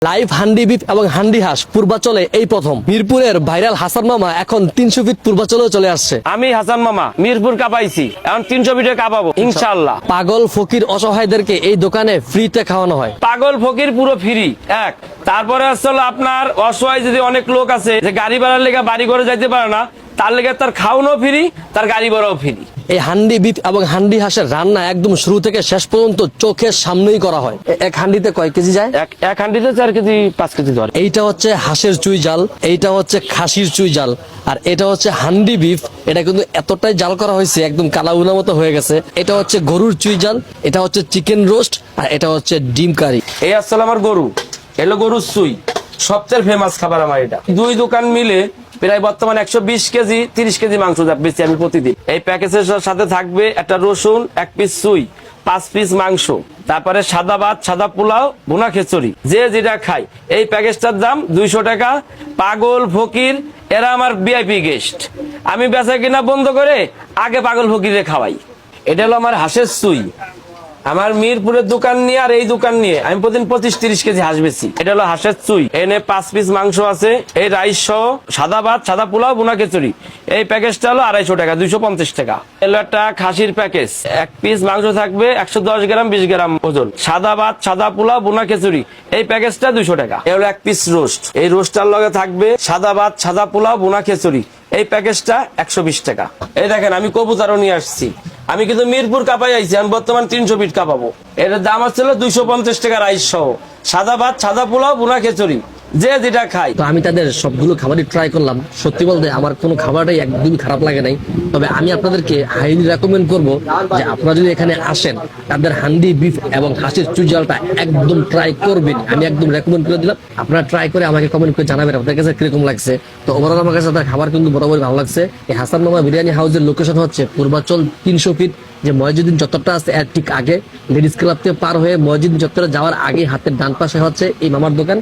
Live handi beef এবং হান্ডি হাঁস পূর্বাচলে এই প্রথম। মিরপুরের ভাইরাল হাসান মামা এখন 300 ফিট পূর্বাচলেও চলে আসছে। আমি হাসান মামা মিরপুর কাপাইছি, এখন 300 ফিটে কাপাবো ইনশাআল্লাহ। পাগল ফকির অসহায়দেরকে এই দোকানে ফ্রিতে খাওয়ানো হয়। পাগল ফকির পুরো ফ্রি এক। তারপরে আসলে আপনার অসহায় যদি অনেক লোক আছে যে গাড়ি ভাড়ার লেগে বাড়ি ঘরে যাইতে পারে না, তার লেগে তার খাওয়ানো ফ্রি, তার গাড়ি ভাড়াও ফ্রি। এই হান্ডি বিফ এবং হান্ডি হাঁসের রান্না একদম শুরু থেকে শেষ পর্যন্ত চোখের সামনেই করা হয়। এক হান্ডিতে কয় কেজি যায়? এক হান্ডিতে 4 কেজি 5 কেজি ধরে। এইটা হচ্ছে হাঁসের চুই জাল, এইটা হচ্ছে খাসির চুই জাল, আর এটা হচ্ছে হান্ডি বিফ। এটা কিন্তু এতটাই জাল করা হয়েছে একদম কালাউনা মতো হয়ে গেছে। এটা হচ্ছে গরুর চুই জাল, এটা হচ্ছে চিকেন রোস্ট, আর এটা হচ্ছে ডিম কারি। এই আসলে আমার গরু, এলো গরুর সুই, সবচেয়ে ফেমাস খাবার আমার এটা। দুই দোকান মিলে প্রায় বর্তমানে 120 কেজি 30 কেজি মাংস বেশি আমি প্রতিদিন। এই প্যাকেজের সাথে থাকবে একটা রসুন, 1 পিস সুই, 5 পিস মাংস, তারপরে সাদা ভাত, সাদা পোলাও, ভুনা খিচুড়ি, যে যেটা খাই। এই প্যাকেজটার দাম 200 টাকা। পাগল ফকির এরা আমার ভিআইপি গেস্ট। আমি বেচা কিনা বন্ধ করে আগে পাগল ফকিরে খাওয়াই। এটা হলো আমার হাঁসের সুই। আমার মিরপুরের দোকান নিয়ে আর এই দোকান নিয়ে আমি প্রতিদিন 25-30 কেজি হাঁস বেশি। এটা হলো হাঁসের চুই, এনে 5 পিস মাংস আছে, এই রাইস সহ, সাদা ভাত, সাদা পোলাও, ভুনা খিচুড়ি। এই প্যাকেজটা হলো 250 টাকা, 250 টাকা। এলো একটা খাসির প্যাকেজ, 1 পিস মাংস থাকবে, 110 গ্রাম 20 গ্রাম ওজন, সাদা ভাত, সাদা পোলাও, ভুনা খিচুড়ি। এই প্যাকেজটা 200 টাকা। এ হলো 1 পিস রোস্ট, এই রোস্টার লগে থাকবে সাদা ভাত, সাদা পোলাও, ভুনা খিচুড়ি। এই প্যাকেজটা 120 টাকা। এই দেখেন আমি কবুতরও নিয়ে আসছি। আমি কিন্তু মিরপুর কাপাই আইছি, আমি বর্তমান 300 ফিট কাপাবো। এটার দাম হচ্ছিল 250 টাকা রাইস সহ, সাদা ভাত, সাদা পোলাও, ভুনা খিচুড়ি, যে যেটা খাই। তো আমি তাদের সবগুলো খাবারই ট্রাই করলাম। সত্যি বলতে আমার কোনো খাবারটাই একদমই খারাপ লাগে নাই। তবে আমি আপনাদেরকে হাইলি রেকমেন্ড করব যে আপনারা যদি এখানে আসেন, তাদের হান্ডি বিফ এবং হাঁসের চুইজালটা একদম ট্রাই করবেন। আমি একদম রেকমেন্ড করে দিলাম। আপনারা ট্রাই করে আমাকে কমেন্ট করে জানাবেন আপনাদের কাছে কিরকম লাগছে। তো ওভারঅল আমার কাছে তাদের খাবার কিন্তু বরাবরই ভালো লাগছে। এই হাসান মামা বিরিয়ানি হাউসের লোকেশন হচ্ছে পূর্বাচল 300 ফিট, যে মসজিদ চত্বরটা আছে এর ঠিক আগে। লেডিস ক্লাব থেকে পার হয়ে মসজিদ চত্বরে যাওয়ার আগে হাতের ডান পাশে হচ্ছে এই মামার দোকান।